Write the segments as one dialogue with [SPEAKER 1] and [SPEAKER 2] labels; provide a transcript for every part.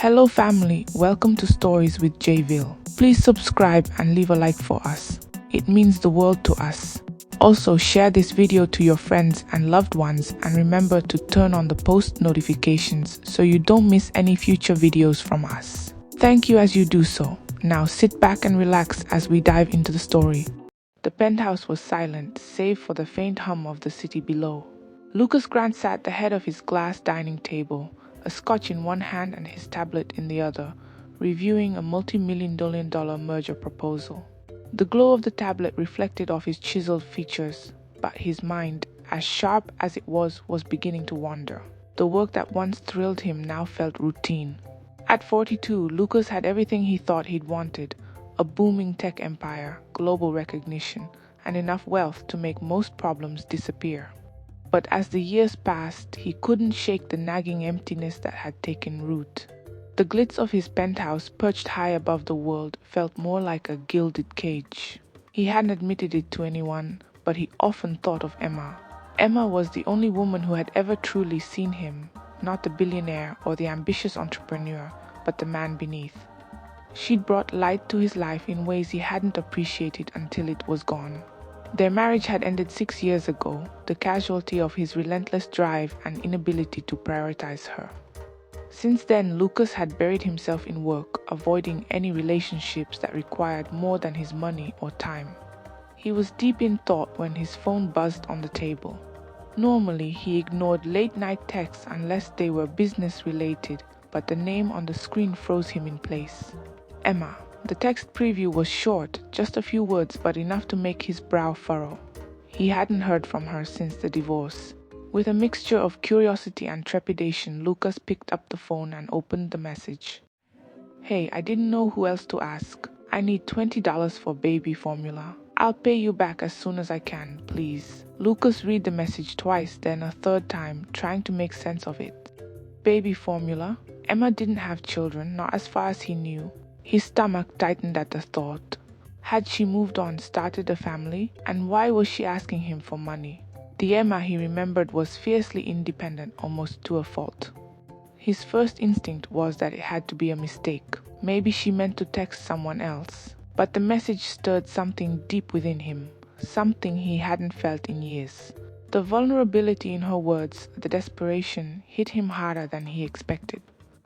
[SPEAKER 1] Hello family, welcome to Stories with JAYVIL. Please subscribe and leave a like for us. It means the world to us. Also share this video to your friends and loved ones and remember to turn on the post notifications so you don't miss any future videos from us. Thank you as you do so. Now sit back and relax as we dive into the story. The penthouse was silent, save for the faint hum of the city below. Lucas Grant sat at the head of his glass dining table, a scotch in one hand and his tablet in the other, reviewing a multi-million-dollar merger proposal. The glow of the tablet reflected off his chiseled features, but his mind, as sharp as it was beginning to wander. The work that once thrilled him now felt routine. At 42, Lucas had everything he thought he'd wanted: a booming tech empire, global recognition, and enough wealth to make most problems disappear. But as the years passed, he couldn't shake the nagging emptiness that had taken root. The glitz of his penthouse, perched high above the world, felt more like a gilded cage. He hadn't admitted it to anyone, but he often thought of Emma. Emma was the only woman who had ever truly seen him, not the billionaire or the ambitious entrepreneur, but the man beneath. She'd brought light to his life in ways he hadn't appreciated until it was gone. Their marriage had ended 6 years ago, the casualty of his relentless drive and inability to prioritize her. Since then, Lucas had buried himself in work, avoiding any relationships that required more than his money or time. He was deep in thought when his phone buzzed on the table. Normally, he ignored late-night texts unless they were business-related, but the name on the screen froze him in place. Emma. The text preview was short, just a few words, but enough to make his brow furrow. He hadn't heard from her since the divorce. With a mixture of curiosity and trepidation, Lucas picked up the phone and opened the message. "Hey, I didn't know who else to ask. I need $20 for baby formula. I'll pay you back as soon as I can, please." Lucas read the message twice, then a third time, trying to make sense of it. Baby formula? Emma didn't have children, not as far as he knew. His stomach tightened at the thought. Had she moved on, started a family? And why was she asking him for money? The Emma he remembered was fiercely independent, almost to a fault. His first instinct was that it had to be a mistake. Maybe she meant to text someone else. But the message stirred something deep within him, something he hadn't felt in years. The vulnerability in her words, the desperation, hit him harder than he expected.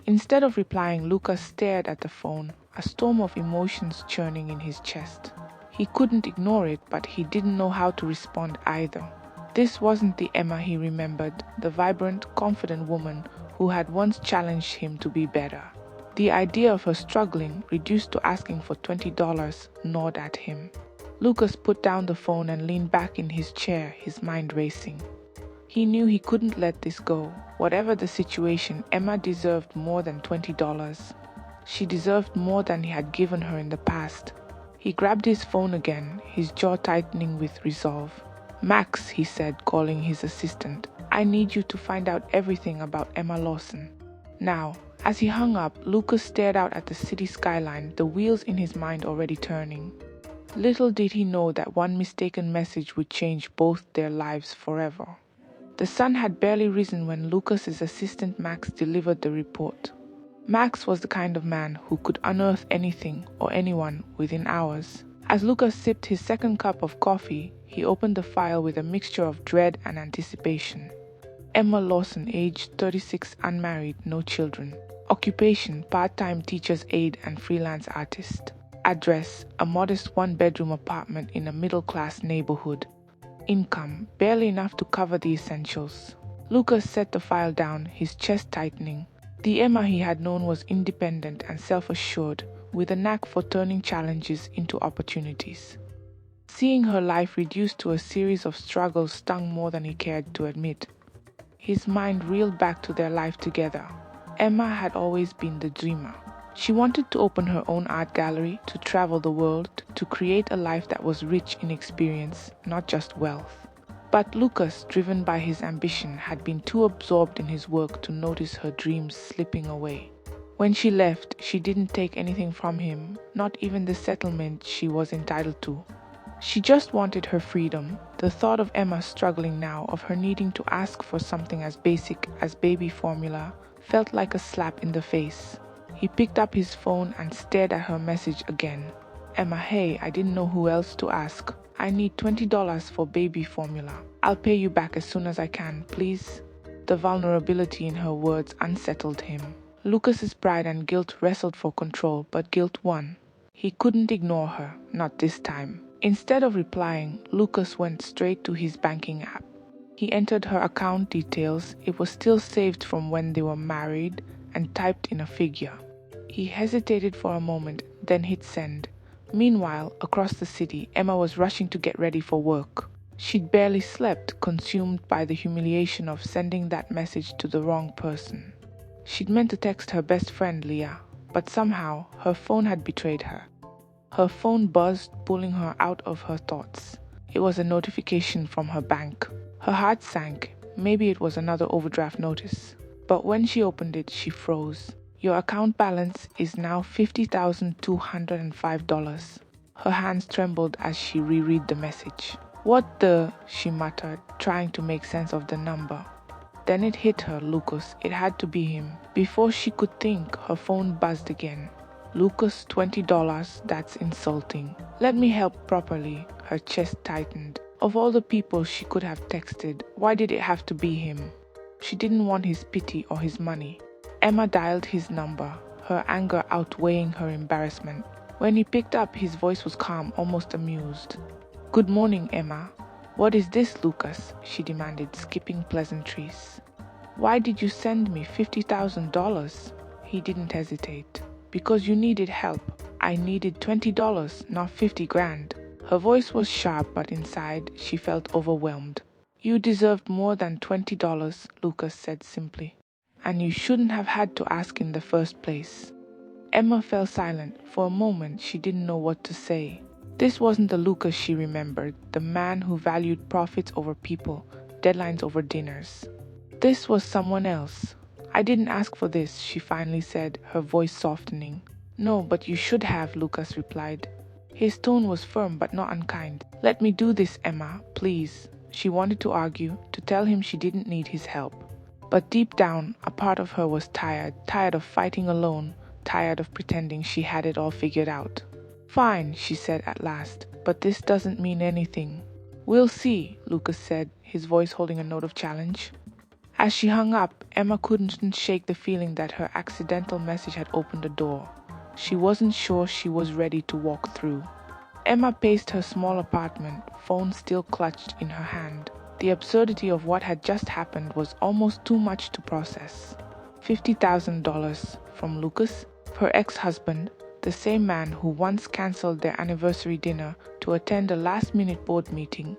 [SPEAKER 1] Instead of replying, Lucas stared at the phone, a storm of emotions churning in his chest. He couldn't ignore it, but he didn't know how to respond either. This wasn't the Emma he remembered, the vibrant, confident woman who had once challenged him to be better. The idea of her struggling, reduced to asking for $20, gnawed at him. Lucas put down the phone and leaned back in his chair, his mind racing. He knew he couldn't let this go. Whatever the situation, Emma deserved more than $20. She deserved more than he had given her in the past. He grabbed his phone again, his jaw tightening with resolve. "Max," he said, calling his assistant, "I need you to find out everything about Emma Lawson." Now, as he hung up, Lucas stared out at the city skyline, the wheels in his mind already turning. Little did he know that one mistaken message would change both their lives forever. The sun had barely risen when Lucas's assistant Max delivered the report. Max was the kind of man who could unearth anything or anyone within hours. As Lucas sipped his second cup of coffee, he opened the file with a mixture of dread and anticipation. Emma Lawson, age 36, unmarried, no children. Occupation, part-time teacher's aide and freelance artist. Address, a modest one-bedroom apartment in a middle-class neighborhood. Income, barely enough to cover the essentials. Lucas set the file down, his chest tightening. The Emma he had known was independent and self-assured, with a knack for turning challenges into opportunities. Seeing her life reduced to a series of struggles stung more than he cared to admit. His mind reeled back to their life together. Emma had always been the dreamer. She wanted to open her own art gallery, to travel the world, to create a life that was rich in experience, not just wealth. But Lucas, driven by his ambition, had been too absorbed in his work to notice her dreams slipping away. When she left, she didn't take anything from him, not even the settlement she was entitled to. She just wanted her freedom. The thought of Emma struggling now, of her needing to ask for something as basic as baby formula, felt like a slap in the face. He picked up his phone and stared at her message again. Emma, hey, I didn't know who else to ask. I need $20 for baby formula. I'll pay you back as soon as I can, please. The vulnerability in her words unsettled him. Lucas's pride and guilt wrestled for control, but guilt won. He couldn't ignore her, not this time. Instead of replying, Lucas went straight to his banking app. He entered her account details. It was still saved from when they were married, and typed in a figure. He hesitated for a moment, then hit send. Meanwhile, across the city, Emma was rushing to get ready for work. She'd barely slept, consumed by the humiliation of sending that message to the wrong person. She'd meant to text her best friend, Leah, but somehow her phone had betrayed her. Her phone buzzed, pulling her out of her thoughts. It was a notification from her bank. Her heart sank. Maybe it was another overdraft notice. But when she opened it, she froze. Your account balance is now $50,205. Her hands trembled as she reread the message. What the? She muttered, trying to make sense of the number. Then it hit her, Lucas. It had to be him. Before she could think, her phone buzzed again. Lucas, $20, that's insulting. Let me help properly. Her chest tightened. Of all the people she could have texted, why did it have to be him? She didn't want his pity or his money. Emma dialed his number, her anger outweighing her embarrassment. When he picked up, his voice was calm, almost amused. Good morning, Emma. What is this, Lucas? She demanded, skipping pleasantries. Why did you send me $50,000? He didn't hesitate. Because you needed help. I needed $20, not 50 grand. Her voice was sharp, but inside, she felt overwhelmed. You deserved more than $20, Lucas said simply. And you shouldn't have had to ask in the first place. Emma fell silent. For a moment, she didn't know what to say. This wasn't the Lucas she remembered, the man who valued profits over people, deadlines over dinners. This was someone else. I didn't ask for this, she finally said, her voice softening. No, but you should have, Lucas replied. His tone was firm but not unkind. Let me do this, Emma, please. She wanted to argue, to tell him she didn't need his help. But deep down, a part of her was tired of fighting alone, tired of pretending she had it all figured out. Fine, she said at last, but this doesn't mean anything. We'll see, Lucas said, his voice holding a note of challenge. As she hung up, Emma couldn't shake the feeling that her accidental message had opened a door. She wasn't sure she was ready to walk through. Emma paced her small apartment, phone still clutched in her hand. The absurdity of what had just happened was almost too much to process. $50,000 from Lucas, her ex-husband, the same man who once cancelled their anniversary dinner to attend a last-minute board meeting,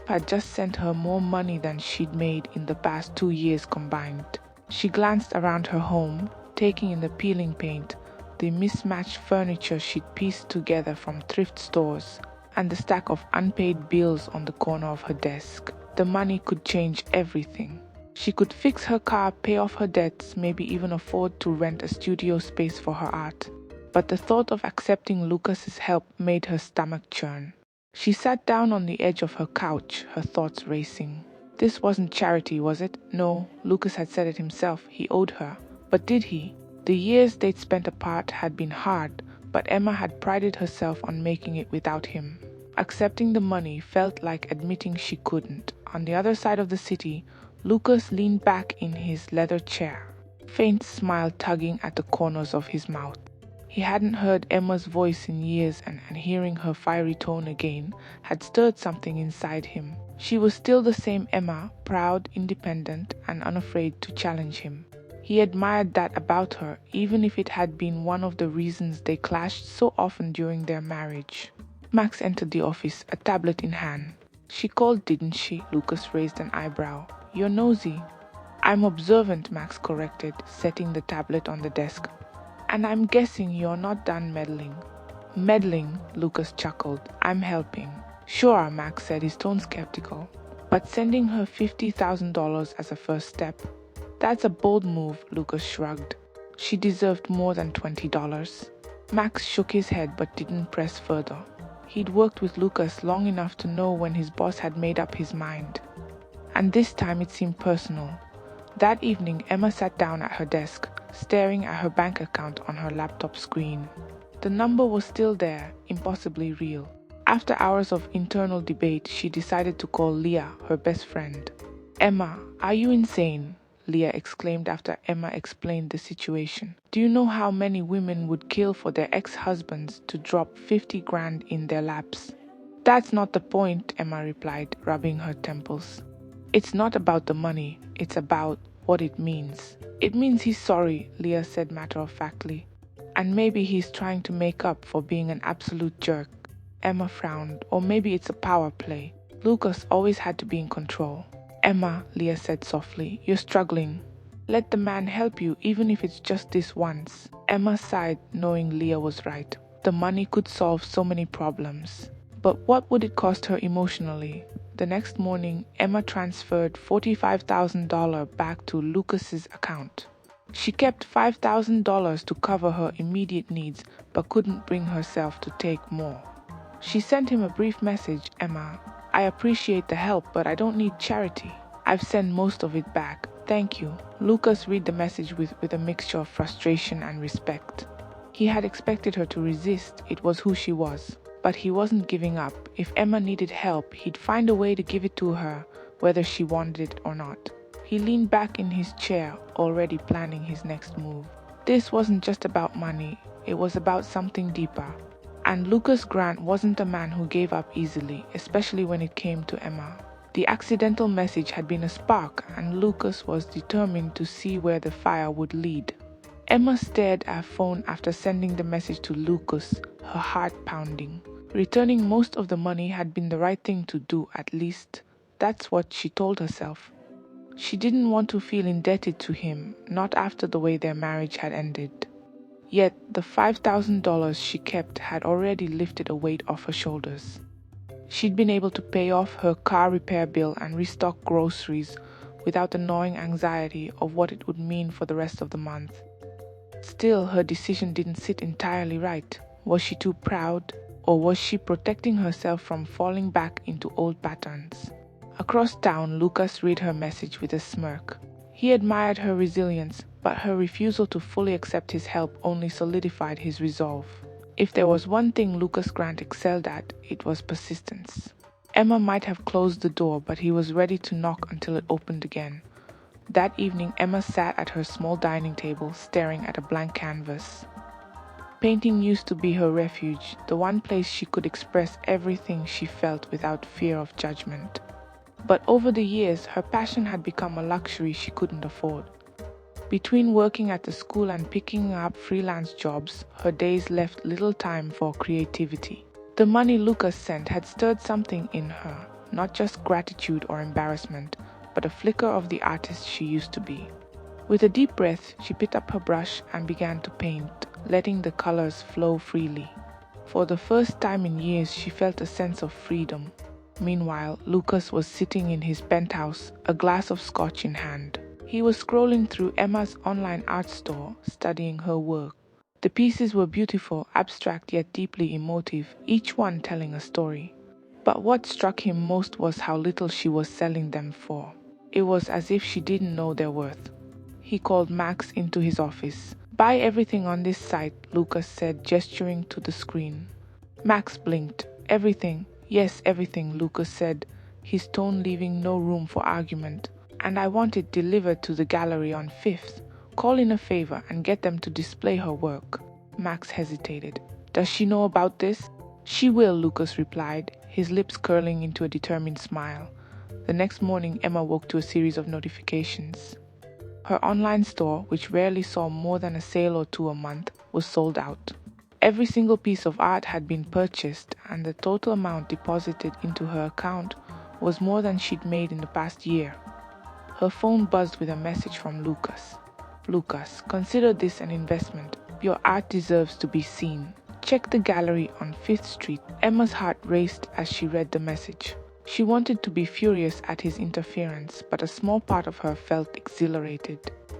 [SPEAKER 1] had just sent her more money than she'd made in the past 2 years combined. She glanced around her home, taking in the peeling paint, the mismatched furniture she'd pieced together from thrift stores, and the stack of unpaid bills on the corner of her desk. The money could change everything. She could fix her car, pay off her debts, maybe even afford to rent a studio space for her art. But the thought of accepting Lucas's help made her stomach churn. She sat down on the edge of her couch, her thoughts racing. This wasn't charity, was it? No, Lucas had said it himself. He owed her. But did he? The years they'd spent apart had been hard, but Emma had prided herself on making it without him. Accepting the money felt like admitting she couldn't. On the other side of the city, Lucas leaned back in his leather chair, faint smile tugging at the corners of his mouth. He hadn't heard Emma's voice in years, and hearing her fiery tone again had stirred something inside him. She was still the same Emma, proud, independent, and unafraid to challenge him. He admired that about her, even if it had been one of the reasons they clashed so often during their marriage. Max entered the office, a tablet in hand. She called, didn't she? Lucas raised an eyebrow. You're nosy. I'm observant, Max corrected, setting the tablet on the desk. And I'm guessing you're not done meddling. Meddling, Lucas chuckled. I'm helping. Sure, Max said, his tone skeptical. But sending her $50,000 as a first step? That's a bold move, Lucas shrugged. She deserved more than $20. Max shook his head but didn't press further. He'd worked with Lucas long enough to know when his boss had made up his mind. And this time it seemed personal. That evening, Emma sat down at her desk, staring at her bank account on her laptop screen. The number was still there, impossibly real. After hours of internal debate, she decided to call Leah, her best friend. "Emma, are you insane?" Leah exclaimed after Emma explained the situation. "Do you know how many women would kill for their ex-husbands to drop 50 grand in their laps?" "That's not the point," Emma replied, rubbing her temples. "It's not about the money, it's about what it means." "It means he's sorry," Leah said matter-of-factly. "And maybe he's trying to make up for being an absolute jerk." Emma frowned. "Or maybe it's a power play. Lucas always had to be in control." "Emma," Leah said softly, "you're struggling. Let the man help you, even if it's just this once." Emma sighed, knowing Leah was right. The money could solve so many problems. But what would it cost her emotionally? The next morning, Emma transferred $45,000 back to Lucas's account. She kept $5,000 to cover her immediate needs, but couldn't bring herself to take more. She sent him a brief message. "Emma, I appreciate the help, but I don't need charity. I've sent most of it back. Thank you." Lucas read the message with a mixture of frustration and respect. He had expected her to resist. It was who she was. But he wasn't giving up. If Emma needed help, he'd find a way to give it to her, whether she wanted it or not. He leaned back in his chair, already planning his next move. This wasn't just about money. It was about something deeper. And Lucas Grant wasn't a man who gave up easily, especially when it came to Emma. The accidental message had been a spark, and Lucas was determined to see where the fire would lead. Emma stared at her phone after sending the message to Lucas, her heart pounding. Returning most of the money had been the right thing to do, at least. That's what she told herself. She didn't want to feel indebted to him, not after the way their marriage had ended. Yet the $5,000 she kept had already lifted a weight off her shoulders. She'd been able to pay off her car repair bill and restock groceries without the gnawing anxiety of what it would mean for the rest of the month. Still, her decision didn't sit entirely right. Was she too proud? Or was she protecting herself from falling back into old patterns? Across town, Lucas read her message with a smirk. He admired her resilience, but her refusal to fully accept his help only solidified his resolve. If there was one thing Lucas Grant excelled at, it was persistence. Emma might have closed the door, but he was ready to knock until it opened again. That evening, Emma sat at her small dining table, staring at a blank canvas. Painting used to be her refuge, the one place she could express everything she felt without fear of judgment. But over the years, her passion had become a luxury she couldn't afford. Between working at the school and picking up freelance jobs, her days left little time for creativity. The money Lucas sent had stirred something in her, not just gratitude or embarrassment, but a flicker of the artist she used to be. With a deep breath, she picked up her brush and began to paint, letting the colors flow freely. For the first time in years, she felt a sense of freedom. Meanwhile, Lucas was sitting in his penthouse, a glass of scotch in hand. He was scrolling through Emma's online art store, studying her work. The pieces were beautiful, abstract yet deeply emotive, each one telling a story. But what struck him most was how little she was selling them for. It was as if she didn't know their worth. He called Max into his office. "Buy everything on this site," Lucas said, gesturing to the screen. Max blinked. "Everything?" "Yes, everything," Lucas said, his tone leaving no room for argument. "And I want it delivered to the gallery on 5th. Call in a favor and get them to display her work." Max hesitated. "Does she know about this?" "She will," Lucas replied, his lips curling into a determined smile. The next morning, Emma woke to a series of notifications. Her online store, which rarely saw more than a sale or two a month, was sold out. Every single piece of art had been purchased, and the total amount deposited into her account was more than she'd made in the past year. Her phone buzzed with a message from Lucas. "Lucas, consider this an investment. Your art deserves to be seen. Check the gallery on 5th Street." Emma's heart raced as she read the message. She wanted to be furious at his interference, but a small part of her felt exhilarated.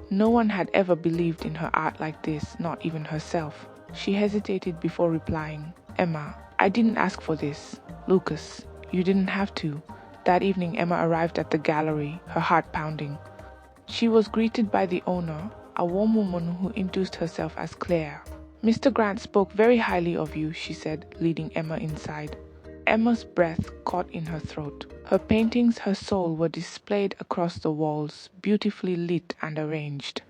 [SPEAKER 1] No one had ever believed in her art like this, not even herself. She hesitated before replying. "Emma, I didn't ask for this." "Lucas, you didn't have to." That evening, Emma arrived at the gallery, her heart pounding. She was greeted by the owner, a warm woman who introduced herself as Claire. "Mr. Grant spoke very highly of you," she said, leading Emma inside. Emma's breath caught in her throat. Her paintings, her soul, were displayed across the walls, beautifully lit and arranged.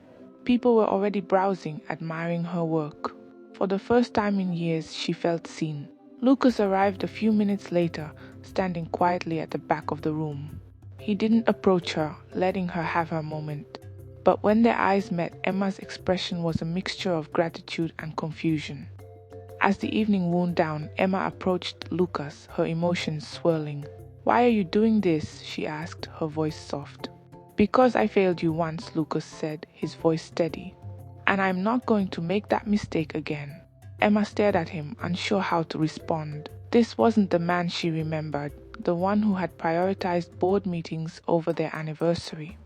[SPEAKER 1] People were already browsing, admiring her work. For the first time in years, she felt seen. Lucas arrived a few minutes later, standing quietly at the back of the room. He didn't approach her, letting her have her moment. But when their eyes met, Emma's expression was a mixture of gratitude and confusion. As the evening wound down, Emma approached Lucas, her emotions swirling. "Why are you doing this?" she asked, her voice soft. "Because I failed you once," Lucas said, his voice steady. "And I'm not going to make that mistake again." Emma stared at him, unsure how to respond. This wasn't the man she remembered, the one who had prioritized board meetings over their anniversary.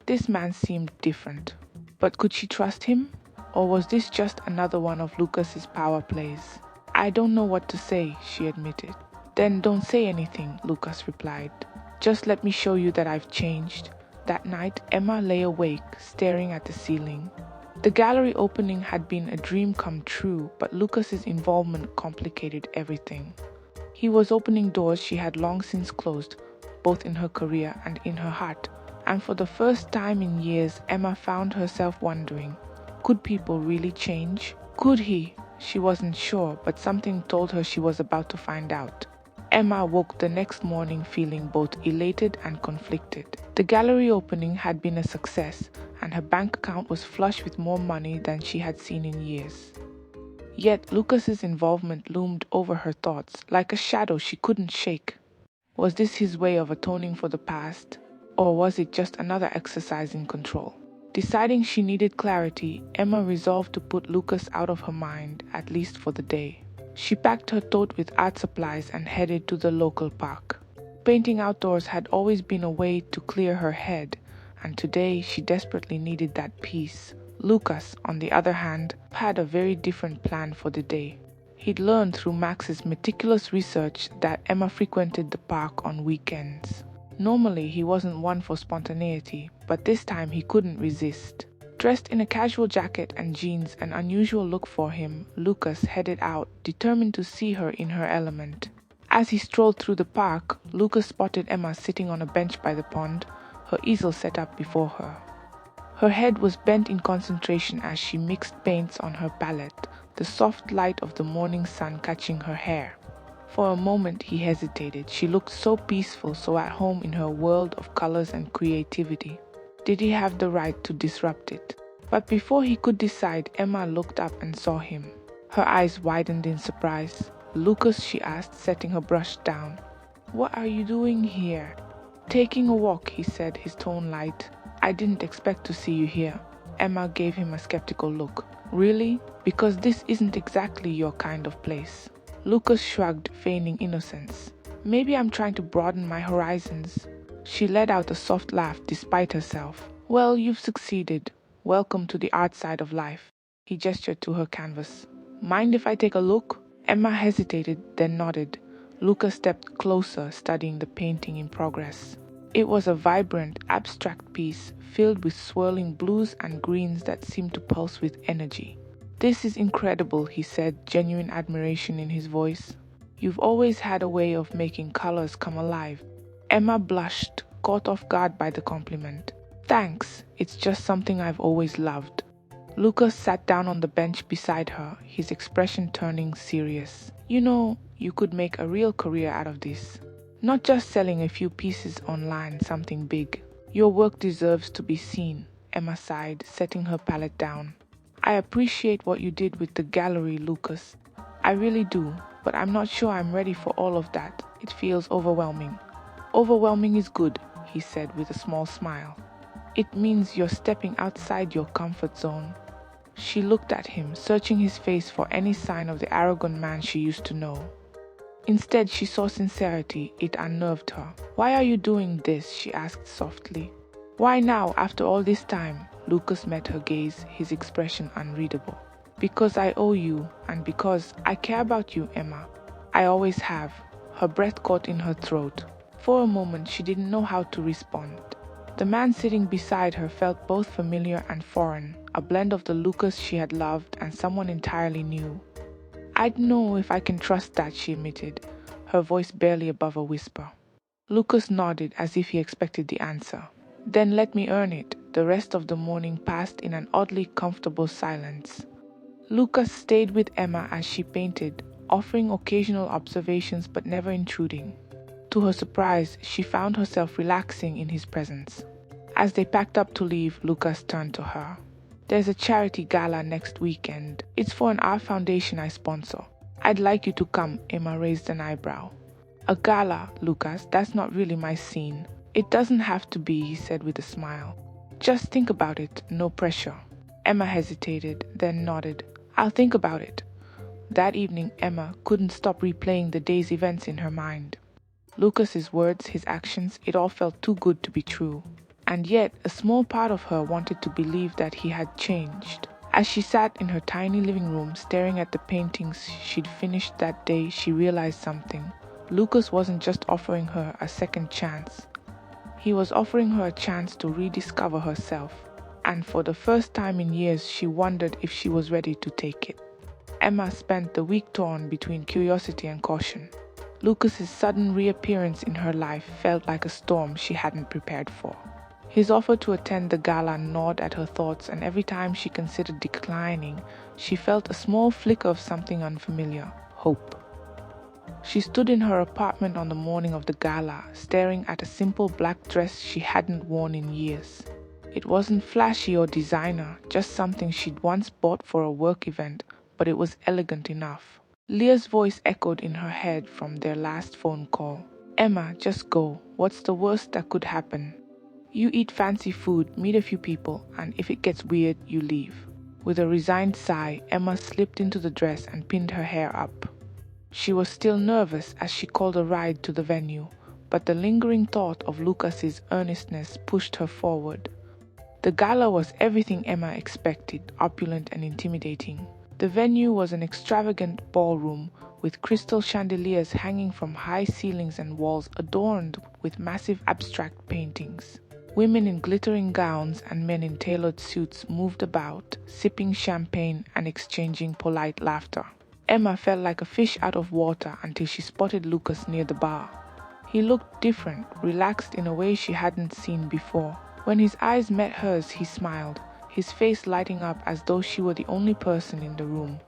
[SPEAKER 1] This man seemed different. But could she trust him? Or was this just another one of Lucas's power plays? "I don't know what to say," she admitted. "Then don't say anything," Lucas replied. "Just let me show you that I've changed." That night, Emma lay awake, staring at the ceiling. The gallery opening had been a dream come true, but Lucas's involvement complicated everything. He was opening doors she had long since closed, both in her career and in her heart. And for the first time in years, Emma found herself wondering, could people really change? Could he? She wasn't sure, but something told her she was about to find out. Emma woke the next morning feeling both elated and conflicted. The gallery opening had been a success, and her bank account was flush with more money than she had seen in years. Yet Lucas's involvement loomed over her thoughts, like a shadow she couldn't shake. Was this his way of atoning for the past? Or was it just another exercise in control? Deciding she needed clarity, Emma resolved to put Lucas out of her mind, at least for the day. She packed her tote with art supplies and headed to the local park. Painting outdoors had always been a way to clear her head, and today she desperately needed that peace. Lucas, on the other hand, had a very different plan for the day. He'd learned through Max's meticulous research that Emma frequented the park on weekends. Normally, he wasn't one for spontaneity, but this time he couldn't resist. Dressed in a casual jacket and jeans, an unusual look for him, Lucas headed out, determined to see her in her element. As he strolled through the park, Lucas spotted Emma sitting on a bench by the pond, her easel set up before her. Her head was bent in concentration as she mixed paints on her palette, the soft light of the morning sun catching her hair. For a moment he hesitated. She looked so peaceful, so at home in her world of colors and creativity. Did he have the right to disrupt it? But before he could decide, Emma looked up and saw him. Her eyes widened in surprise. "Lucas," she asked, setting her brush down. "What are you doing here?" "Taking a walk," he said, his tone light. "I didn't expect to see you here." Emma gave him a skeptical look. "Really? Because this isn't exactly your kind of place." Lucas shrugged, feigning innocence. "Maybe I'm trying to broaden my horizons." She let out a soft laugh despite herself. "Well, you've succeeded. Welcome to the art side of life." He gestured to her canvas. "Mind if I take a look?" Emma hesitated, then nodded. Lucas stepped closer, studying the painting in progress. It was a vibrant, abstract piece, filled with swirling blues and greens that seemed to pulse with energy. "This is incredible," he said, genuine admiration in his voice. "You've always had a way of making colors come alive." Emma blushed, caught off guard by the compliment. "Thanks, it's just something I've always loved." Lucas sat down on the bench beside her, his expression turning serious. "You know, you could make a real career out of this. Not just selling a few pieces online, something big. Your work deserves to be seen." Emma sighed, setting her palette down. "I appreciate what you did with the gallery, Lucas. I really do, but I'm not sure I'm ready for all of that. It feels overwhelming." "Overwhelming is good," he said with a small smile. "It means you're stepping outside your comfort zone." She looked at him, searching his face for any sign of the arrogant man she used to know. Instead, she saw sincerity. It unnerved her. "Why are you doing this?" she asked softly. "Why now, after all this time?" Lucas met her gaze, his expression unreadable. "Because I owe you, and because I care about you, Emma. I always have." Her breath caught in her throat. For a moment, she didn't know how to respond. The man sitting beside her felt both familiar and foreign, a blend of the Lucas she had loved and someone entirely new. "I don't know if I can trust that," she admitted, her voice barely above a whisper. Lucas nodded as if he expected the answer. "Then let me earn it." The rest of the morning passed in an oddly comfortable silence. Lucas stayed with Emma as she painted, offering occasional observations but never intruding. To her surprise, she found herself relaxing in his presence. As they packed up to leave, Lucas turned to her. "There's a charity gala next weekend. It's for an art foundation I sponsor. I'd like you to come." Emma raised an eyebrow. "A gala, Lucas, that's not really my scene." "It doesn't have to be," he said with a smile. "Just think about it, no pressure." Emma hesitated, then nodded. "I'll think about it." That evening, Emma couldn't stop replaying the day's events in her mind. Lucas's words, his actions, it all felt too good to be true. And yet, a small part of her wanted to believe that he had changed. As she sat in her tiny living room staring at the paintings she'd finished that day, she realized something. Lucas wasn't just offering her a second chance. He was offering her a chance to rediscover herself. And for the first time in years, she wondered if she was ready to take it. Emma spent the week torn between curiosity and caution. Lucas's sudden reappearance in her life felt like a storm she hadn't prepared for. His offer to attend the gala gnawed at her thoughts, and every time she considered declining, she felt a small flicker of something unfamiliar: hope. She stood in her apartment on the morning of the gala, staring at a simple black dress she hadn't worn in years. It wasn't flashy or designer, just something she'd once bought for a work event, but it was elegant enough. Leah's voice echoed in her head from their last phone call. "Emma, just go. What's the worst that could happen? You eat fancy food, meet a few people, and if it gets weird, you leave." With a resigned sigh, Emma slipped into the dress and pinned her hair up. She was still nervous as she called a ride to the venue, but the lingering thought of Lucas's earnestness pushed her forward. The gala was everything Emma expected, opulent and intimidating. The venue was an extravagant ballroom with crystal chandeliers hanging from high ceilings and walls adorned with massive abstract paintings. Women in glittering gowns and men in tailored suits moved about, sipping champagne and exchanging polite laughter. Emma felt like a fish out of water until she spotted Lucas near the bar. He looked different, relaxed in a way she hadn't seen before. When his eyes met hers, he smiled, his face lighting up as though she were the only person in the room.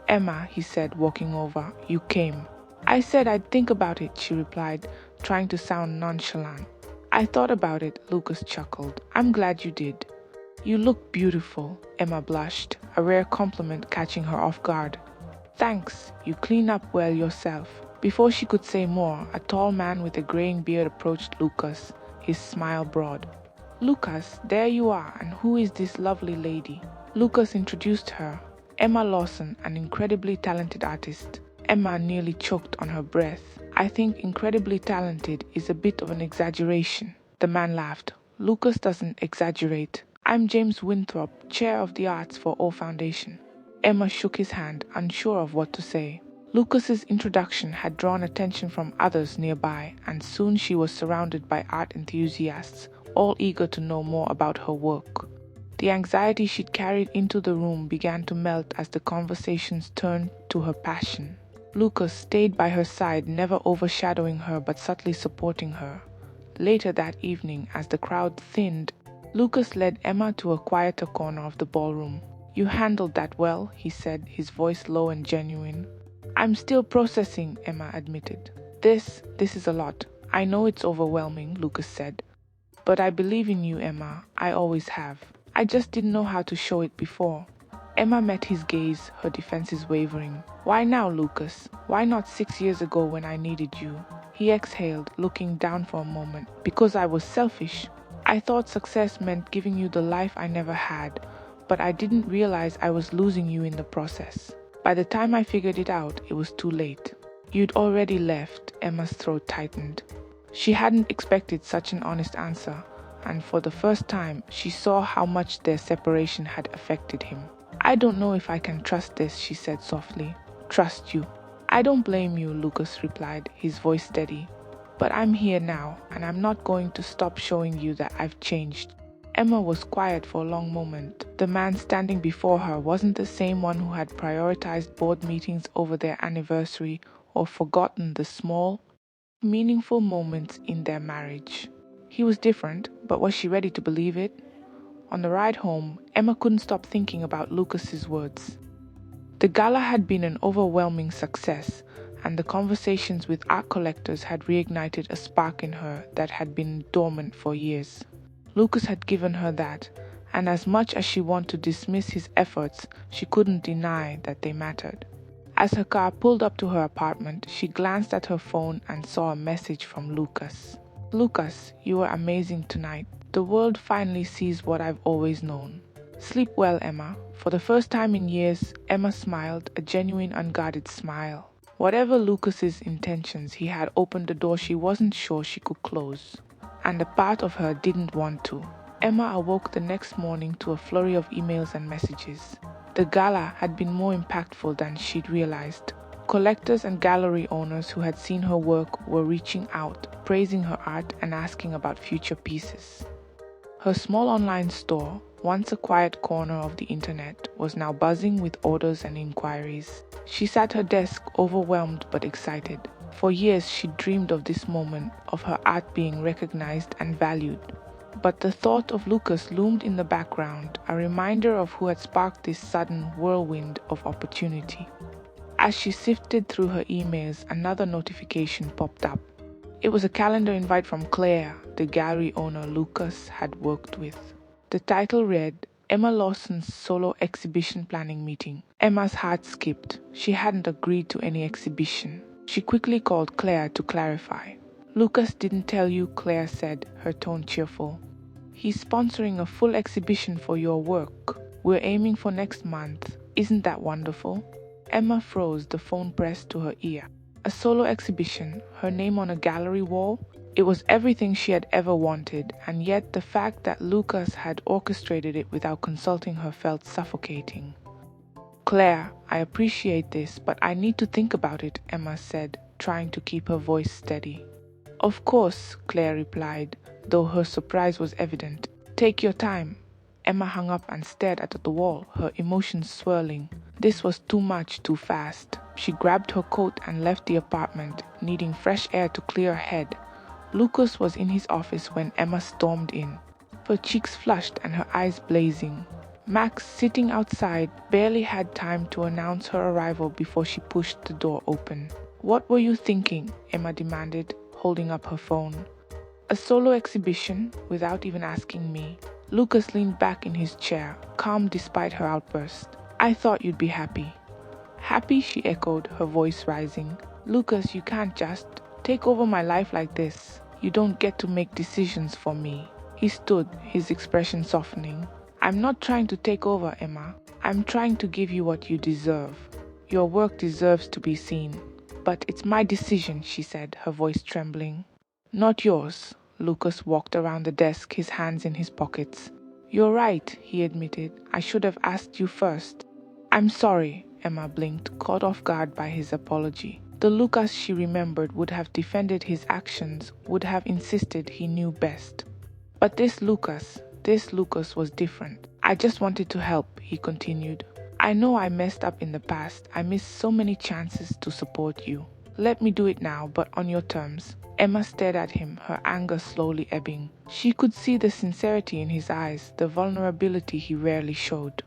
[SPEAKER 1] "Emma," he said, walking over, "you came." "I said I'd think about it," she replied, trying to sound nonchalant. "I thought about it," Lucas chuckled. "I'm glad you did." "You look beautiful," Emma blushed, a rare compliment catching her off guard. "Thanks, you clean up well yourself." Before she could say more, a tall man with a graying beard approached Lucas, his smile broad. "Lucas, there you are, and who is this lovely lady?" Lucas introduced her. "Emma Lawson, an incredibly talented artist." Emma nearly choked on her breath. "I think incredibly talented is a bit of an exaggeration." The man laughed. "Lucas doesn't exaggerate. I'm James Winthrop, Chair of the Arts for O Foundation." Emma shook his hand, unsure of what to say. Lucas's introduction had drawn attention from others nearby, and soon she was surrounded by art enthusiasts, all eager to know more about her work. The anxiety she'd carried into the room began to melt as the conversations turned to her passion. Lucas stayed by her side, never overshadowing her but subtly supporting her. Later that evening, as the crowd thinned, Lucas led Emma to a quieter corner of the ballroom. "You handled that well," he said, his voice low and genuine. "I'm still processing," Emma admitted. This is a lot. I know it's overwhelming," Lucas said. "But I believe in you, Emma. I always have. I just didn't know how to show it before." Emma met his gaze, her defenses wavering. "Why now, Lucas? Why not 6 years ago when I needed you?" He exhaled, looking down for a moment. "Because I was selfish. I thought success meant giving you the life I never had, but I didn't realize I was losing you in the process. By the time I figured it out, it was too late." "You'd already left." Emma's throat tightened. She hadn't expected such an honest answer, and for the first time, she saw how much their separation had affected him. "I don't know if I can trust this," she said softly. "Trust you." "I don't blame you," Lucas replied, his voice steady. But I'm here now, and I'm not going to stop showing you that I've changed." Emma was quiet for a long moment. The man standing before her wasn't the same one who had prioritized board meetings over their anniversary or forgotten the small, meaningful moments in their marriage. He was different, but was she ready to believe it? On the ride home, Emma couldn't stop thinking about Lucas's words. The gala had been an overwhelming success, and the conversations with art collectors had reignited a spark in her that had been dormant for years. Lucas had given her that, and as much as she wanted to dismiss his efforts, she couldn't deny that they mattered. As her car pulled up to her apartment, she glanced at her phone and saw a message from Lucas. "Lucas, you were amazing tonight. The world finally sees what I've always known." "Sleep well, Emma." For the first time in years, Emma smiled, a genuine, unguarded smile. Whatever Lucas's intentions, he had opened a door she wasn't sure she could close. And a part of her didn't want to. Emma awoke the next morning to a flurry of emails and messages. The gala had been more impactful than she'd realized. Collectors and gallery owners who had seen her work were reaching out, praising her art and asking about future pieces. Her small online store, once a quiet corner of the internet, was now buzzing with orders and inquiries. She sat at her desk, overwhelmed but excited. For years she'd dreamed of this moment, of her art being recognized and valued. But the thought of Lucas loomed in the background, a reminder of who had sparked this sudden whirlwind of opportunity. As she sifted through her emails, another notification popped up. It was a calendar invite from Claire, the gallery owner Lucas had worked with. The title read, "Emma Lawson's Solo Exhibition Planning Meeting." Emma's heart skipped. She hadn't agreed to any exhibition. She quickly called Claire to clarify. "Lucas didn't tell you," Claire said, her tone cheerful. "He's sponsoring a full exhibition for your work. We're aiming for next month. Isn't that wonderful?" Emma froze, the phone pressed to her ear. A solo exhibition, her name on a gallery wall? It was everything she had ever wanted, and yet the fact that Lucas had orchestrated it without consulting her felt suffocating. "Claire, I appreciate this, but I need to think about it," Emma said, trying to keep her voice steady. "Of course," Claire replied, though her surprise was evident. "Take your time." Emma hung up and stared at the wall, her emotions swirling. This was too much, too fast. She grabbed her coat and left the apartment, needing fresh air to clear her head. Lucas was in his office when Emma stormed in, her cheeks flushed and her eyes blazing. Max, sitting outside, barely had time to announce her arrival before she pushed the door open. "What were you thinking?" Emma demanded, holding up her phone. "A solo exhibition, without even asking me." Lucas leaned back in his chair, calm despite her outburst. "I thought you'd be happy." "Happy?" she echoed, her voice rising. "Lucas, you can't just take over my life like this. You don't get to make decisions for me." He stood, his expression softening. "I'm not trying to take over, Emma. I'm trying to give you what you deserve. Your work deserves to be seen." "But it's my decision," she said, her voice trembling. "Not yours." Lucas walked around the desk, his hands in his pockets. "You're right," he admitted. "I should have asked you first." "I'm sorry," Emma blinked, caught off guard by his apology. The Lucas she remembered would have defended his actions, would have insisted he knew best. But this Lucas was different. "I just wanted to help," he continued. "I know I messed up in the past. I missed so many chances to support you. Let me do it now, but on your terms." Emma stared at him, her anger slowly ebbing. She could see the sincerity in his eyes, the vulnerability he rarely showed.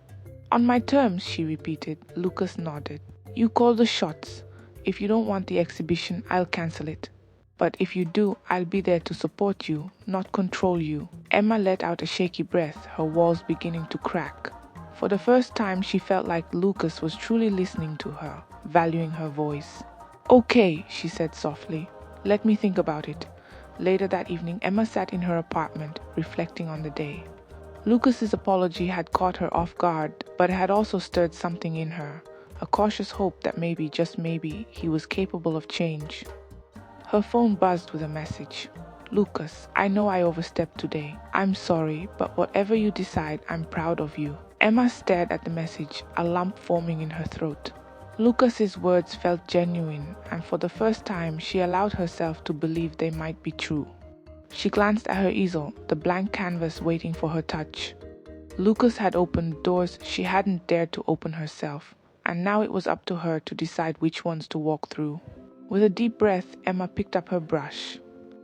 [SPEAKER 1] "On my terms," she repeated. Lucas nodded. "You call the shots. If you don't want the exhibition, I'll cancel it. But if you do, I'll be there to support you, not control you." Emma let out a shaky breath, her walls beginning to crack. For the first time, she felt like Lucas was truly listening to her, valuing her voice. "Okay," she said softly. "Let me think about it." Later that evening, Emma sat in her apartment, reflecting on the day. Lucas's apology had caught her off guard, but had also stirred something in her, a cautious hope that maybe, just maybe, he was capable of change. Her phone buzzed with a message. "Lucas, I know I overstepped today. I'm sorry, but whatever you decide, I'm proud of you." Emma stared at the message, a lump forming in her throat. Lucas's words felt genuine, and for the first time she allowed herself to believe they might be true. She glanced at her easel, the blank canvas waiting for her touch. Lucas had opened doors she hadn't dared to open herself, and now it was up to her to decide which ones to walk through. With a deep breath, Emma picked up her brush.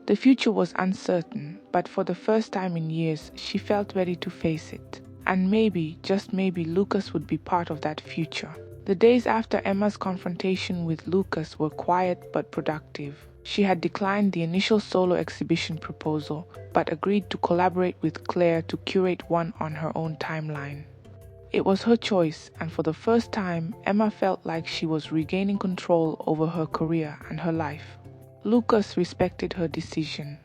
[SPEAKER 1] The future was uncertain, but for the first time in years, she felt ready to face it. And maybe, just maybe, Lucas would be part of that future. The days after Emma's confrontation with Lucas were quiet but productive. She had declined the initial solo exhibition proposal, but agreed to collaborate with Claire to curate one on her own timeline. It was her choice, and for the first time, Emma felt like she was regaining control over her career and her life. Lucas respected her decision.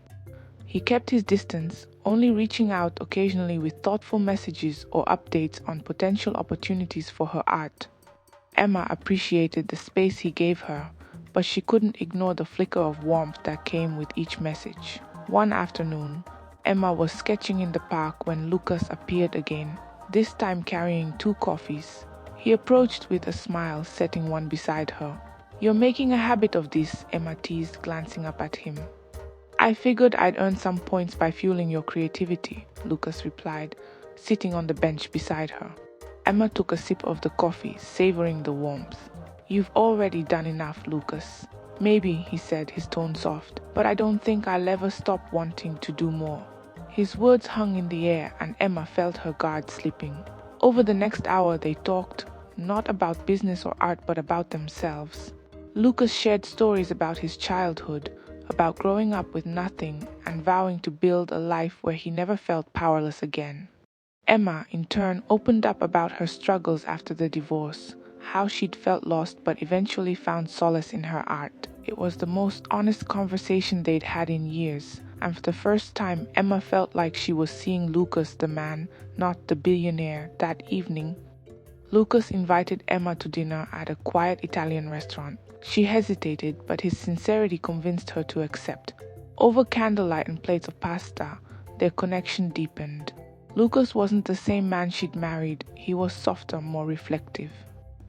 [SPEAKER 1] He kept his distance, only reaching out occasionally with thoughtful messages or updates on potential opportunities for her art. Emma appreciated the space he gave her, but she couldn't ignore the flicker of warmth that came with each message. One afternoon, Emma was sketching in the park when Lucas appeared again, this time carrying 2 coffees. He approached with a smile, setting one beside her. "You're making a habit of this," Emma teased, glancing up at him. "I figured I'd earn some points by fueling your creativity," Lucas replied, sitting on the bench beside her. Emma took a sip of the coffee, savoring the warmth. "You've already done enough, Lucas." "Maybe," he said, his tone soft, "but I don't think I'll ever stop wanting to do more." His words hung in the air, and Emma felt her guard slipping. Over the next hour they talked, not about business or art but about themselves. Lucas shared stories about his childhood, about growing up with nothing and vowing to build a life where he never felt powerless again. Emma, in turn, opened up about her struggles after the divorce, how she'd felt lost but eventually found solace in her art. It was the most honest conversation they'd had in years, and for the first time Emma felt like she was seeing Lucas the man, not the billionaire. That evening, Lucas invited Emma to dinner at a quiet Italian restaurant. She hesitated, but his sincerity convinced her to accept. Over candlelight and plates of pasta, their connection deepened. Lucas wasn't the same man she'd married. He was softer, more reflective.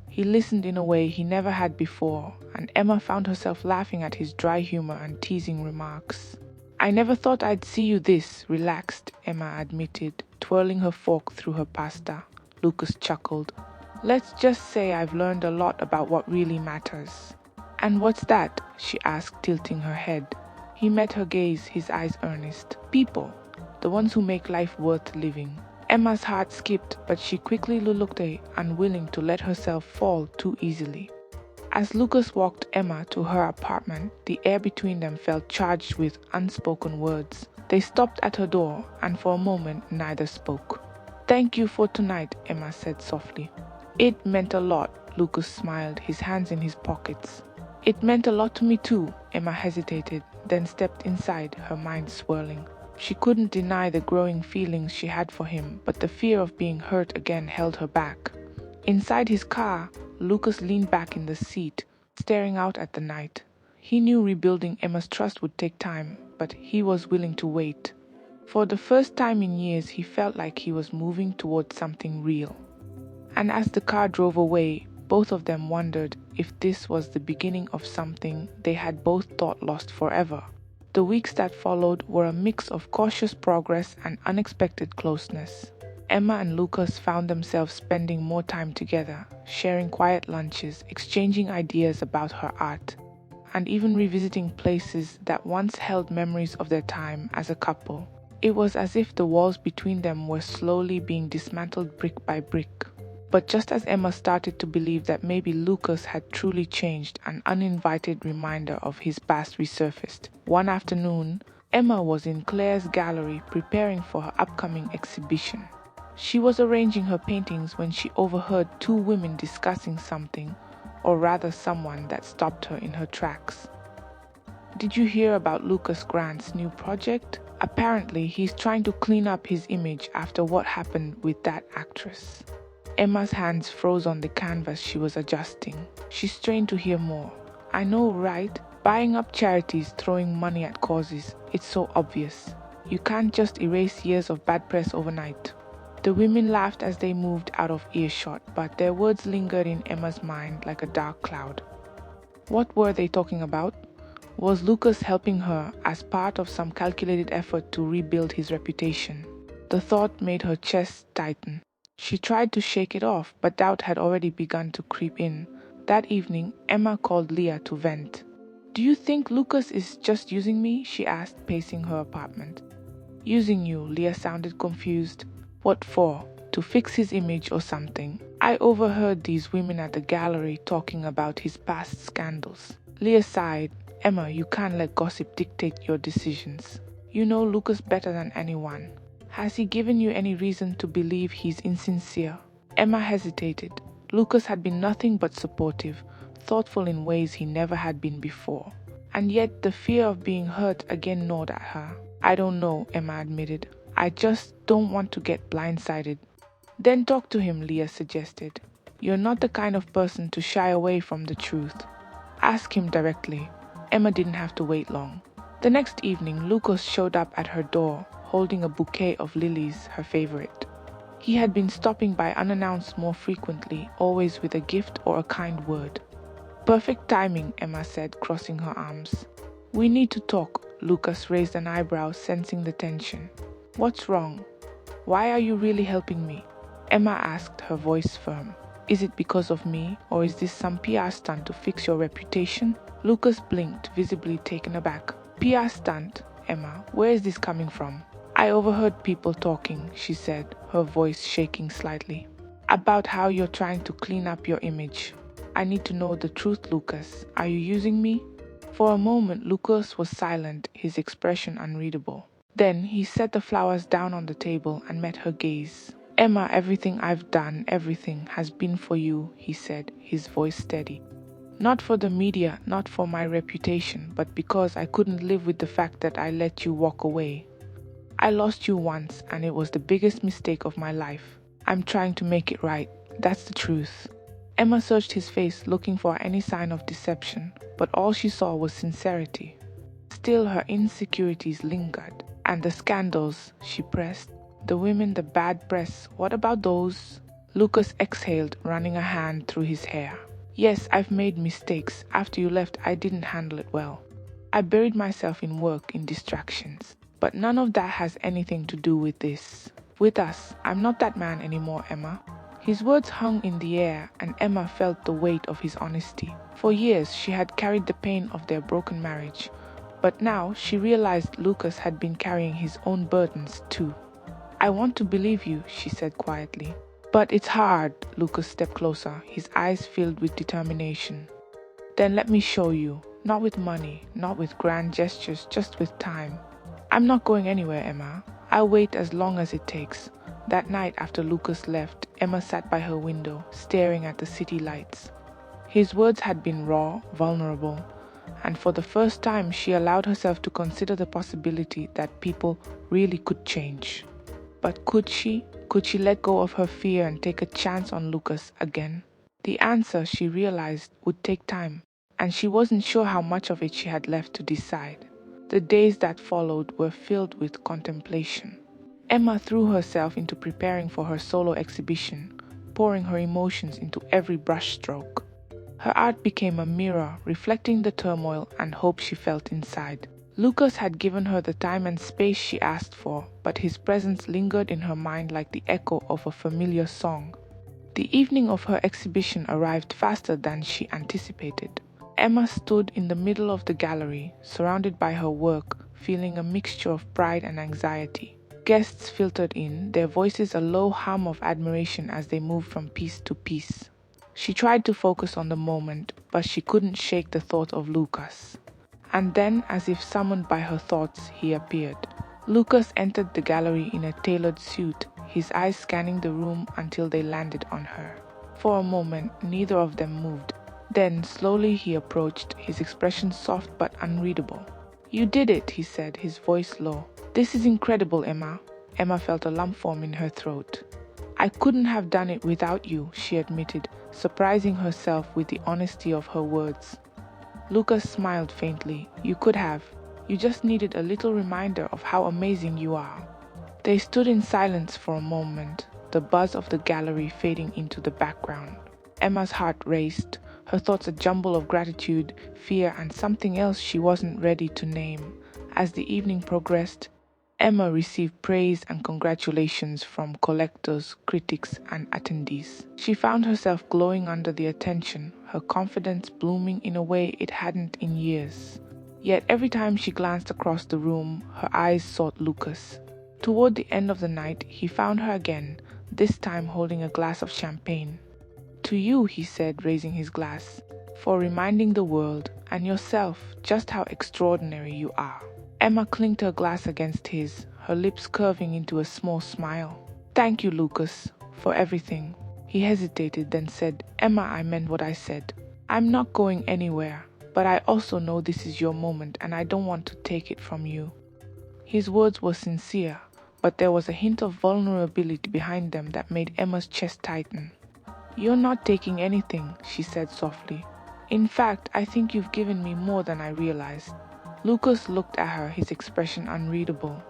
[SPEAKER 1] He listened in a way he never had before, and Emma found herself laughing at his dry humor and teasing remarks. "I never thought I'd see you this relaxed," Emma admitted, twirling her fork through her pasta. Lucas chuckled. "Let's just say I've learned a lot about what really matters." "And what's that?" she asked, tilting her head. He met her gaze, his eyes earnest. "People. The ones who make life worth living." Emma's heart skipped, but she quickly looked away, unwilling to let herself fall too easily. As Lucas walked Emma to her apartment, the air between them felt charged with unspoken words. They stopped at her door, and for a moment neither spoke. "Thank you for tonight," Emma said softly. "It meant a lot," Lucas smiled, his hands in his pockets. "It meant a lot to me too," Emma hesitated, then stepped inside, her mind swirling. She couldn't deny the growing feelings she had for him, but the fear of being hurt again held her back. Inside his car, Lucas leaned back in the seat, staring out at the night. He knew rebuilding Emma's trust would take time, but he was willing to wait. For the first time in years, he felt like he was moving towards something real. And as the car drove away, both of them wondered if this was the beginning of something they had both thought lost forever. The weeks that followed were a mix of cautious progress and unexpected closeness. Emma and Lucas found themselves spending more time together, sharing quiet lunches, exchanging ideas about her art, and even revisiting places that once held memories of their time as a couple. It was as if the walls between them were slowly being dismantled brick by brick. But just as Emma started to believe that maybe Lucas had truly changed, an uninvited reminder of his past resurfaced. One afternoon, Emma was in Claire's gallery preparing for her upcoming exhibition. She was arranging her paintings when she overheard 2 women discussing something, or rather someone, that stopped her in her tracks. "Did you hear about Lucas Grant's new project? Apparently, he's trying to clean up his image after what happened with that actress." Emma's hands froze on the canvas she was adjusting. She strained to hear more. "I know, right? Buying up charities, throwing money at causes. It's so obvious. You can't just erase years of bad press overnight." The women laughed as they moved out of earshot, but their words lingered in Emma's mind like a dark cloud. What were they talking about? Was Lucas helping her as part of some calculated effort to rebuild his reputation? The thought made her chest tighten. She tried to shake it off, but doubt had already begun to creep in. That evening, Emma called Leah to vent. "Do you think Lucas is just using me?" she asked, pacing her apartment. "Using you," Leah sounded confused. "What for? To fix his image or something? I overheard these women at the gallery talking about his past scandals." Leah sighed. "Emma, you can't let gossip dictate your decisions. You know Lucas better than anyone. Has he given you any reason to believe he's insincere?" Emma hesitated. Lucas had been nothing but supportive, thoughtful in ways he never had been before. And yet the fear of being hurt again gnawed at her. "I don't know," Emma admitted. "I just don't want to get blindsided." "Then talk to him," Leah suggested. "You're not the kind of person to shy away from the truth. Ask him directly." Emma didn't have to wait long. The next evening, Lucas showed up at her door, holding a bouquet of lilies, her favorite. He had been stopping by unannounced more frequently, always with a gift or a kind word. "Perfect timing," Emma said, crossing her arms. "We need to talk." Lucas raised an eyebrow, sensing the tension. "What's wrong? Why are you really helping me?" Emma asked, her voice firm. "Is it because of me, or is this some PR stunt to fix your reputation?" Lucas blinked, visibly taken aback. "PR stunt? Emma, where is this coming from?" "I overheard people talking," she said, her voice shaking slightly. "About how you're trying to clean up your image. I need to know the truth, Lucas. Are you using me?" For a moment, Lucas was silent, his expression unreadable. Then he set the flowers down on the table and met her gaze. "Emma, everything I've done, everything, has been for you," he said, his voice steady. "Not for the media, not for my reputation, but because I couldn't live with the fact that I let you walk away. I lost you once, and it was the biggest mistake of my life. I'm trying to make it right. That's the truth." Emma searched his face, looking for any sign of deception, but all she saw was sincerity. Still, her insecurities lingered. "And the scandals," she pressed. "The women, the bad press, what about those?" Lucas exhaled, running a hand through his hair. "Yes, I've made mistakes. After you left, I didn't handle it well. I buried myself in work, in distractions. But none of that has anything to do with this. With us, I'm not that man anymore, Emma." His words hung in the air, and Emma felt the weight of his honesty. For years, she had carried the pain of their broken marriage, but now she realized Lucas had been carrying his own burdens too. "I want to believe you," she said quietly. "But it's hard." Lucas stepped closer, his eyes filled with determination. "Then let me show you. Not with money, not with grand gestures, just with time." "I'm not going anywhere, Emma. I'll wait as long as it takes." That night after Lucas left, Emma sat by her window, staring at the city lights. His words had been raw, vulnerable, and for the first time she allowed herself to consider the possibility that people really could change. But could she? Could she let go of her fear and take a chance on Lucas again? The answer, she realized, would take time, and she wasn't sure how much of it she had left to decide. The days that followed were filled with contemplation. Emma threw herself into preparing for her solo exhibition, pouring her emotions into every brushstroke. Her art became a mirror, reflecting the turmoil and hope she felt inside. Lucas had given her the time and space she asked for, but his presence lingered in her mind like the echo of a familiar song. The evening of her exhibition arrived faster than she anticipated. Emma stood in the middle of the gallery, surrounded by her work, feeling a mixture of pride and anxiety. Guests filtered in, their voices a low hum of admiration as they moved from piece to piece. She tried to focus on the moment, but she couldn't shake the thought of Lucas. And then, as if summoned by her thoughts, he appeared. Lucas entered the gallery in a tailored suit, his eyes scanning the room until they landed on her. For a moment, neither of them moved. Then, slowly he approached, his expression soft but unreadable. "You did it," he said, his voice low. "This is incredible, Emma." Emma felt a lump form in her throat. "I couldn't have done it without you," she admitted, surprising herself with the honesty of her words. Lucas smiled faintly. "You could have. You just needed a little reminder of how amazing you are." They stood in silence for a moment. the buzz of the gallery fading into the background. Emma's heart raced, her thoughts a jumble of gratitude, fear, and something else she wasn't ready to name. As the evening progressed, Emma received praise and congratulations from collectors, critics, and attendees. She found herself glowing under the attention, her confidence blooming in a way it hadn't in years. Yet every time she glanced across the room, her eyes sought Lucas. Toward the end of the night, he found her again, this time holding a glass of champagne. "To you," he said, raising his glass, "for reminding the world and yourself just how extraordinary you are." Emma clinked her glass against his, her lips curving into a small smile. "Thank you, Lucas, for everything." He hesitated, then said, "Emma, I meant what I said. I'm not going anywhere, but I also know this is your moment and I don't want to take it from you." His words were sincere, but there was a hint of vulnerability behind them that made Emma's chest tighten. "You're not taking anything," she said softly. "In fact, I think you've given me more than I realized." Lucas looked at her, his expression unreadable.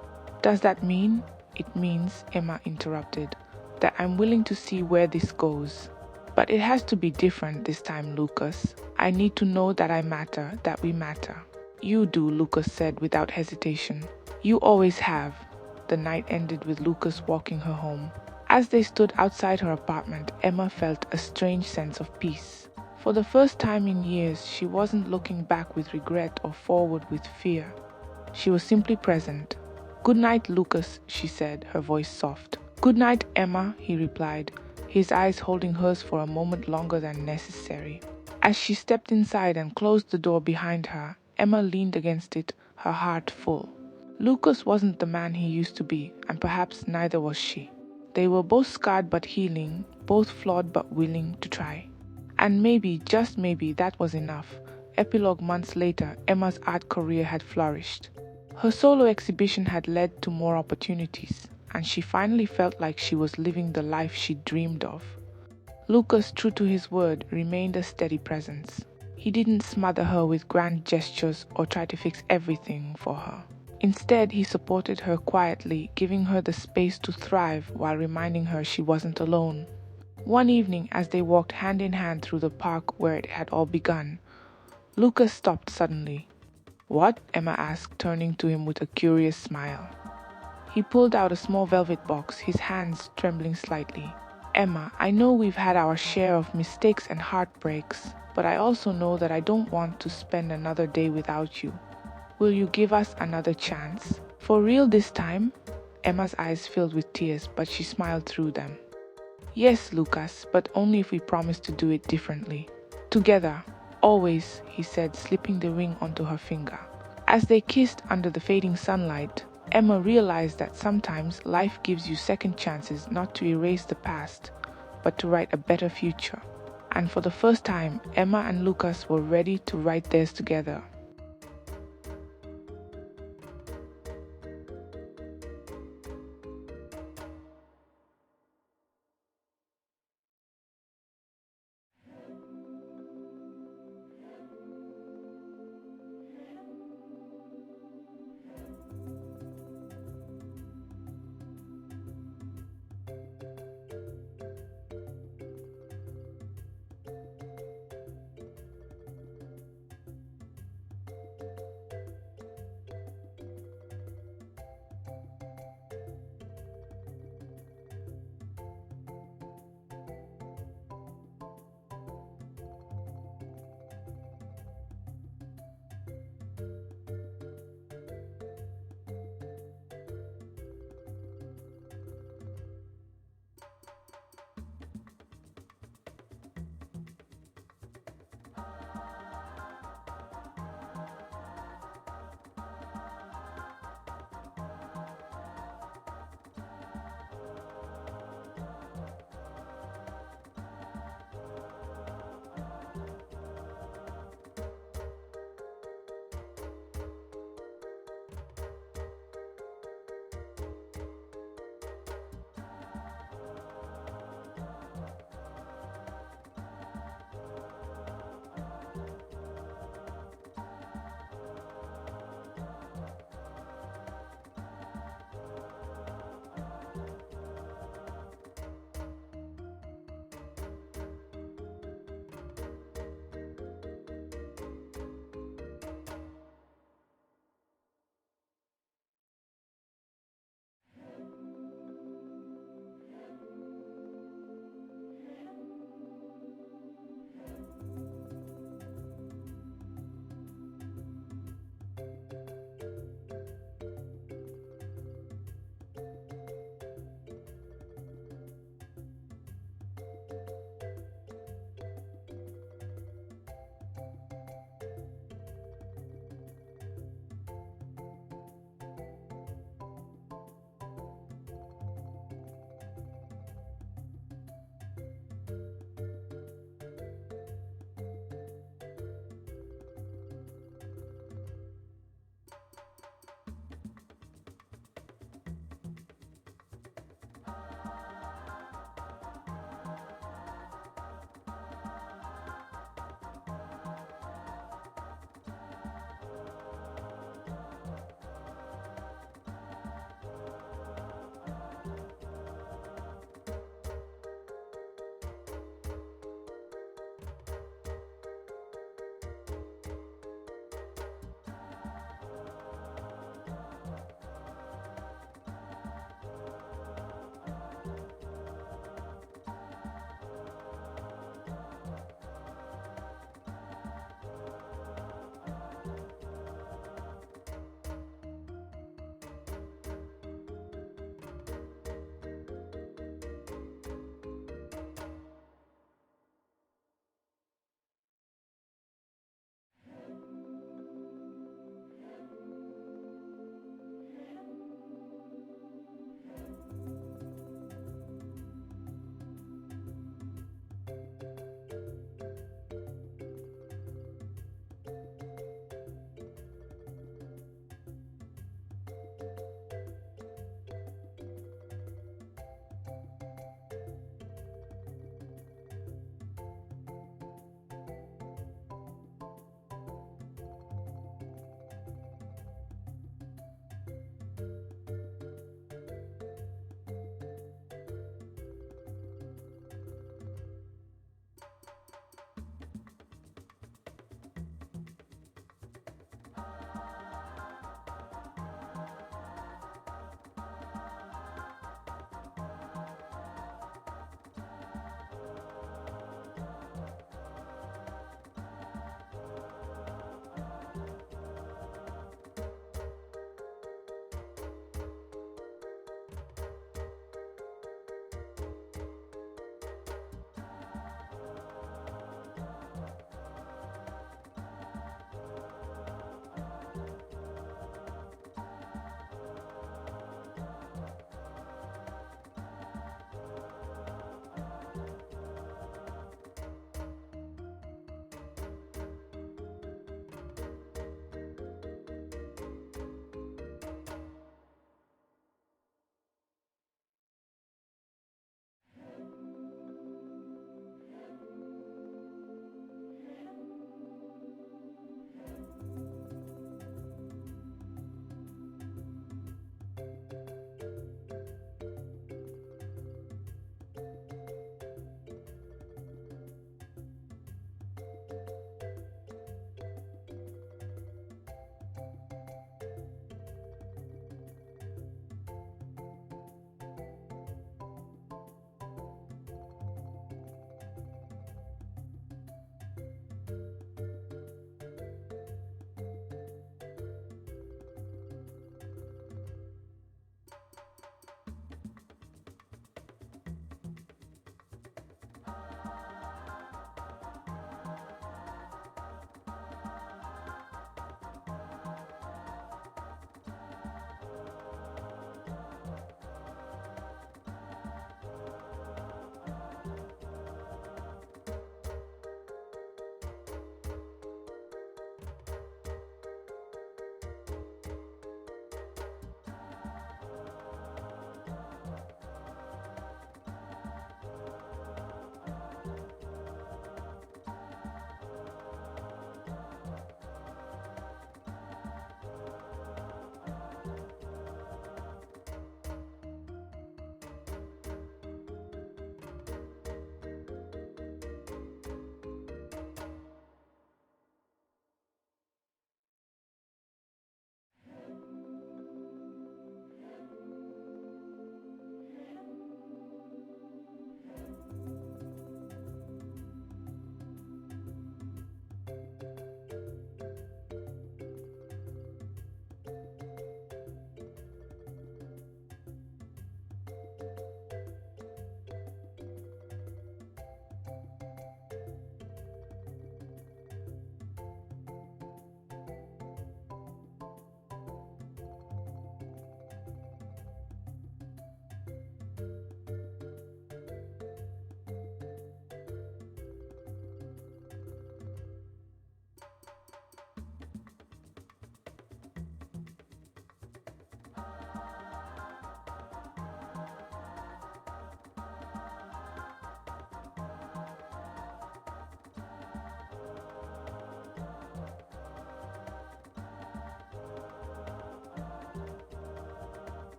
[SPEAKER 1] "Does that mean?" "It means," Emma interrupted, "that I'm willing to see where this goes. But it has to be different this time, Lucas. I need to know that I matter, that we matter." "You do," Lucas said without hesitation. "You always have." The night ended with Lucas walking her home. As they stood outside her apartment, Emma felt a strange sense of peace. For the first time in years, she wasn't looking back with regret or forward with fear. She was simply present. "Good night, Lucas," she said, her voice soft. "Good night, Emma," he replied, his eyes holding hers for a moment longer than necessary. As she stepped inside and closed the door behind her, Emma leaned against it, her heart full. Lucas wasn't the man he used to be, and perhaps neither was she. They were both scarred but healing, both flawed but willing to try. And maybe, just maybe, that was enough. Epilogue months later, Emma's art career had flourished. Her solo exhibition had led to more opportunities, and she finally felt like she was living the life she dreamed of. Lucas, true to his word, remained a steady presence. He didn't smother her with grand gestures or try to fix everything for her. Instead, he supported her quietly, giving her the space to thrive while reminding her she wasn't alone. One evening, as they walked hand in hand through the park where it had all begun, Lucas stopped suddenly. "What?" Emma asked, turning to him with a curious smile. He pulled out a small velvet box, his hands trembling slightly. "Emma, I know we've had our share of mistakes and heartbreaks, but I also know that I don't want to spend another day without you. Will you give us another chance? For real this time?" Emma's eyes filled with tears, but she smiled through them. "Yes, Lucas, but only if we promise to do it differently. Together, always," he said, slipping the ring onto her finger. As they kissed under the fading sunlight, Emma realized that sometimes life gives you second chances not to erase the past, but to write a better future. And for the first time, Emma and Lucas were ready to write theirs together.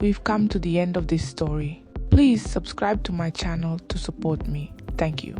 [SPEAKER 1] we've come to the end of this story. Please subscribe to my channel to support me. Thank you.